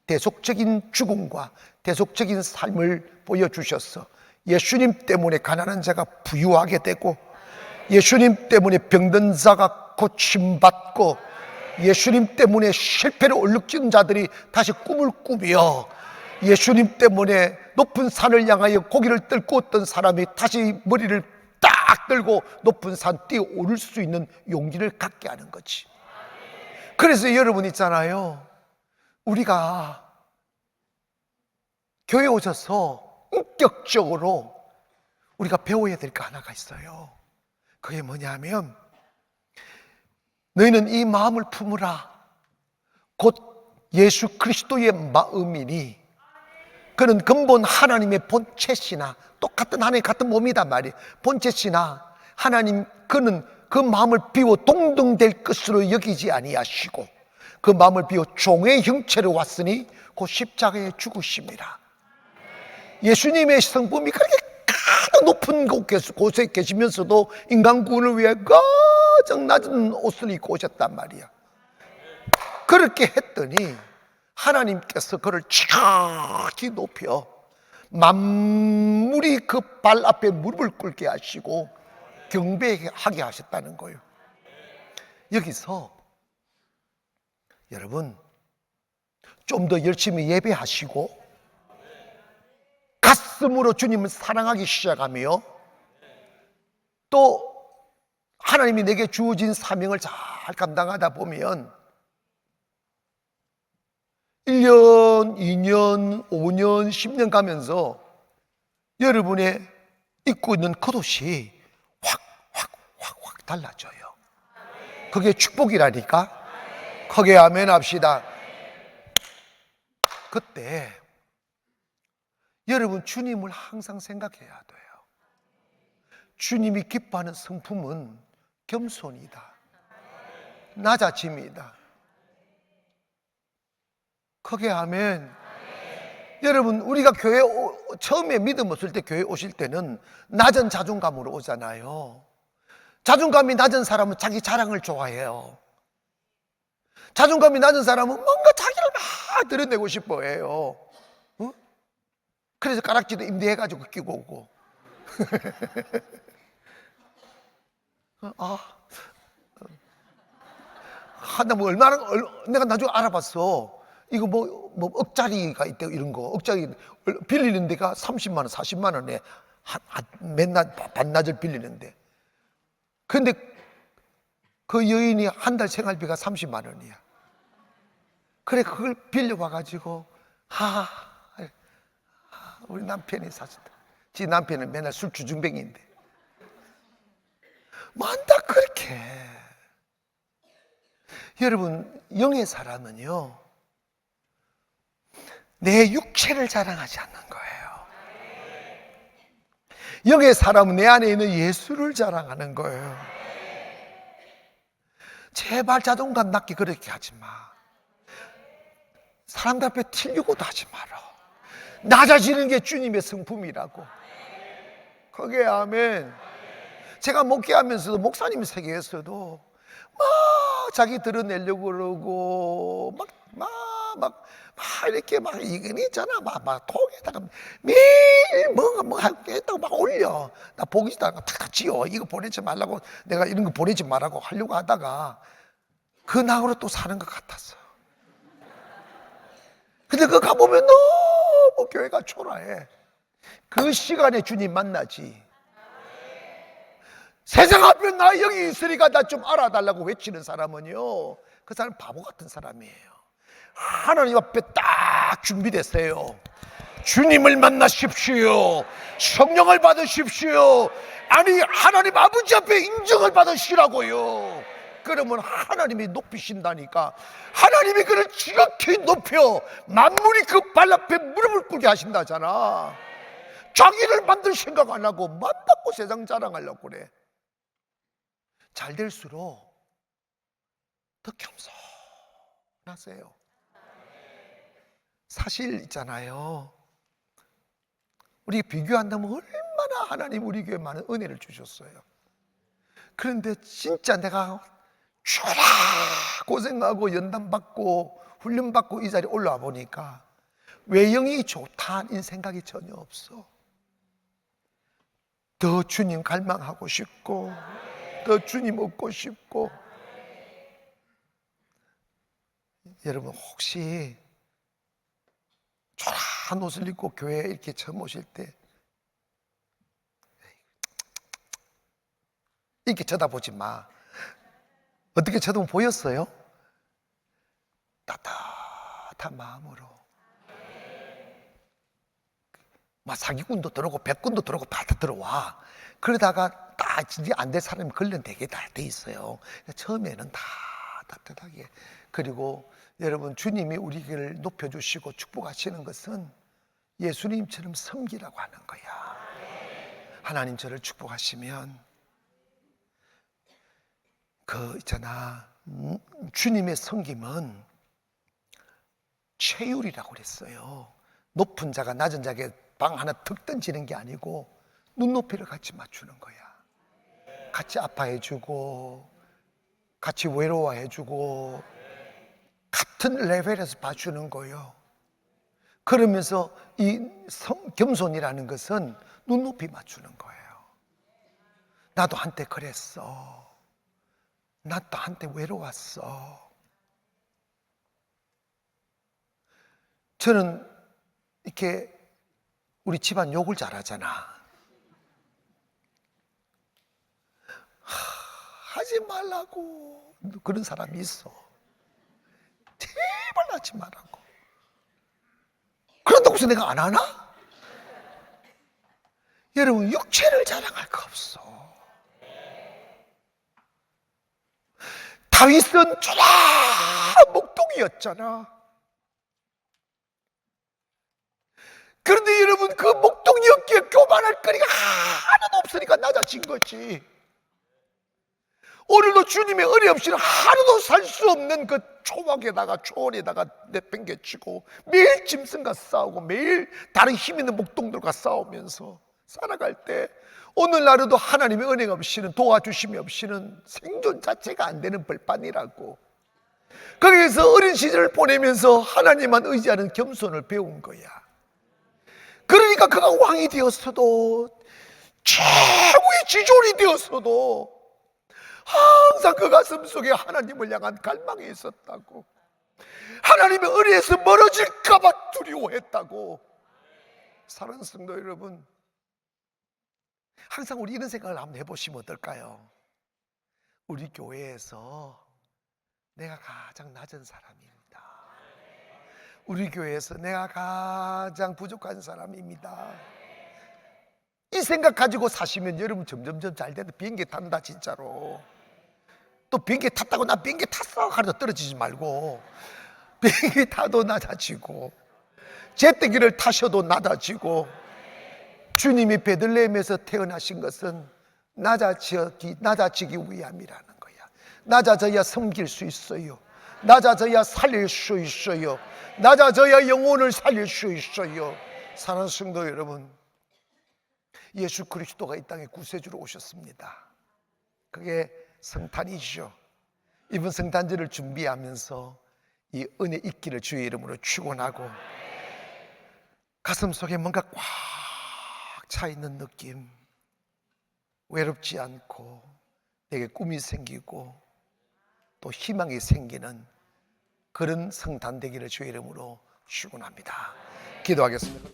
대속적인 죽음과 대속적인 삶을 보여주셔서 예수님 때문에 가난한 자가 부유하게 되고, 예수님 때문에 병든 자가 고침받고, 예수님 때문에 실패를 얼룩진 자들이 다시 꿈을 꾸며, 예수님 때문에 높은 산을 향하여 고개를 들고 어떤 사람이 다시 머리를 딱 들고 높은 산 뛰어오를 수 있는 용기를 갖게 하는 거지. 그래서 여러분 있잖아요, 우리가 교회 오셔서 인격적으로 우리가 배워야 될 거 하나가 있어요. 그게 뭐냐면, 너희는 이 마음을 품으라. 곧 예수 그리스도의 마음이니, 그는 근본 하나님의 본체시나, 똑같은 하나님 같은 몸이단 말이에요. 본체시나 하나님, 그는 그 마음을 비워 동등될 것으로 여기지 아니하시고 그 마음을 비워 종의 형체로 왔으니 곧 십자가에 죽으심이라. 예수님의 성품이 그렇게 가장 높은 곳에 계시면서도 인간 구원을 위해 가장 낮은 옷을 입고 오셨단 말이야. 그렇게 했더니 하나님께서 그를 지극히 높여 만물이 그 발 앞에 무릎을 꿇게 하시고 경배하게 하셨다는 거예요. 여기서 여러분, 좀 더 열심히 예배하시고 가슴으로 주님을 사랑하기 시작하며 또 하나님이 내게 주어진 사명을 잘 감당하다 보면 1년, 2년, 5년, 10년 가면서 여러분의 입고 있는 겉옷이 확 달라져요. 그게 축복이라니까. 크게 아멘 합시다. 그때 여러분 주님을 항상 생각해야 돼요. 주님이 기뻐하는 성품은 겸손이다, 낮아짐이다. 크게 아멘. 여러분, 우리가 교회 처음에 믿음 없을 때 교회 오실 때는 낮은 자존감으로 오잖아요. 자존감이 낮은 사람은 자기 자랑을 좋아해요. 자존감이 낮은 사람은 뭔가 자기를 막 드러내고 싶어 해요. 어? 그래서 가락지도 임대해가지고 끼고 오고. 나 뭐 내가 나중에 알아봤어. 이거 뭐 억짜리가 있대요. 이런 거 억짜리 빌리는 데가 30만 원, 40만 원에 맨날 반나절 빌리는데, 근데 그 여인이 한 달 생활비가 30만 원이야. 그래, 그걸 빌려와가지고 우리 남편이 사준다. 지 남편은 맨날 술 주중뱅이인데 많다 그렇게. 여러분, 영의 사람은요, 내 육체를 자랑하지 않는 거예요. 영의 사람은 내 안에 있는 예수를 자랑하는 거예요. 제발 자존감 낮게 그렇게 하지 마. 사람들 앞에 튀려고도 하지 마라. 낮아지는 게 주님의 성품이라고. 그게 아멘. 제가 목회하면서도, 목사님 세계에서도 막 자기 드러내려고 그러고 막 이렇게 막 이건 있잖아. 막 통에다가 매일 뭐 했다고 막 올려. 나 보기 싫다가 탁 지워. 이거 보내지 말라고, 내가 이런 거 보내지 말라고 하려고 하다가 그 낙으로 또 사는 것 같았어. 근데 그거 가보면 너무 교회가 초라해. 그 시간에 주님 만나지. 세상 앞에 나 여기 있으니까 나 좀 알아달라고 외치는 사람은요, 그 사람 바보 같은 사람이에요. 하나님 앞에 딱 준비됐어요. 주님을 만나십시오. 성령을 받으십시오. 아니, 하나님 아버지 앞에 인정을 받으시라고요. 그러면 하나님이 높이신다니까. 하나님이 그를 지극히 높여 만물이 그 발 앞에 무릎을 꿇게 하신다잖아. 자기를 만들 생각 안 하고 맘 받고 세상 자랑하려고 그래. 잘 될수록 더 겸손하세요. 사실 있잖아요, 우리 비교한다면 얼마나 하나님 우리 교회에 많은 은혜를 주셨어요. 그런데 진짜 내가 쫙 고생하고 연단받고 훈련받고 이 자리에 올라와 보니까 외형이 좋다는 생각이 전혀 없어. 더 주님 갈망하고 싶고, 더 주님 얻고 싶고. 여러분, 혹시 초라한 옷을 입고 교회에 이렇게 처음 오실 때 이렇게 쳐다보지 마. 어떻게 쳐다보면 보였어요? 따뜻한 마음으로. 막 사기꾼도 들어오고 백군도 들어오고 다 들어와. 그러다가 딱 진짜 안 될 사람이 걸리면 되게 다 돼 있어요. 처음에는 다 따뜻하게. 그리고 여러분, 주님이 우리를 높여주시고 축복하시는 것은 예수님처럼 섬기라고 하는 거야. 하나님 저를 축복하시면 주님의 섬김은 최율이라고 그랬어요. 높은 자가 낮은 자에게 방 하나 턱 던지는 게 아니고 눈높이를 같이 맞추는 거야. 같이 아파해주고 같이 외로워해주고 같은 레벨에서 봐주는 거예요. 그러면서 이 겸손이라는 것은 눈높이 맞추는 거예요. 나도 한때 그랬어. 나도 한때 외로웠어. 저는 이렇게 우리 집안 욕을 잘하잖아. 하지 말라고. 그런 사람이 있어. 제발 하지 말라고. 그런다고 해서 내가 안 하나? 여러분, 육체를 자랑할 거 없어. 다윗은 조라 목동이었잖아. 그런데 여러분, 그 목동이었기에 교만할 거리가 하나도 없으니까 낮아진 거지. 오늘도 주님의 은혜 없이는 하루도 살 수 없는 그 초막에다가 초원에다가 내팽개치고 매일 짐승과 싸우고 매일 다른 힘 있는 목동들과 싸우면서 살아갈 때 오늘날에도 하나님의 은혜가 없이는, 도와주심이 없이는 생존 자체가 안 되는 벌판이라고. 거기에서 어린 시절을 보내면서 하나님만 의지하는 겸손을 배운 거야. 그러니까 그가 왕이 되었어도, 최고의 지존이 되었어도 항상 그 가슴 속에 하나님을 향한 갈망이 있었다고. 하나님의 은혜에서 멀어질까 봐 두려워했다고. 사랑하는 성도 여러분, 항상 우리 이런 생각을 한번 해보시면 어떨까요? 우리 교회에서 내가 가장 낮은 사람입니다. 우리 교회에서 내가 가장 부족한 사람입니다. 이 생각 가지고 사시면 여러분 점점점 잘 된다. 비행기 탄다 진짜로. 또 비행기 탔다고 나 비행기 탔어 하루도 떨어지지 말고, 비행기 타도 낮아지고 제때기를 타셔도 낮아지고, 주님이 베들레헴에서 태어나신 것은 낮아지기 위함이라는 거야. 낮아져야 섬길 수 있어요. 낮아져야 살릴 수 있어요. 낮아져야 영혼을 살릴 수 있어요. 사랑하는 성도 여러분, 예수 그리스도가 이 땅에 구세주로 오셨습니다. 그게 성탄이죠. 이번 성탄절을 준비하면서 이 은혜 있기를 주의 이름으로 축원하고, 가슴 속에 뭔가 꽉 차 있는 느낌, 외롭지 않고 내게 꿈이 생기고 또 희망이 생기는 그런 성탄 되기를 주의 이름으로 축원합니다. 기도하겠습니다.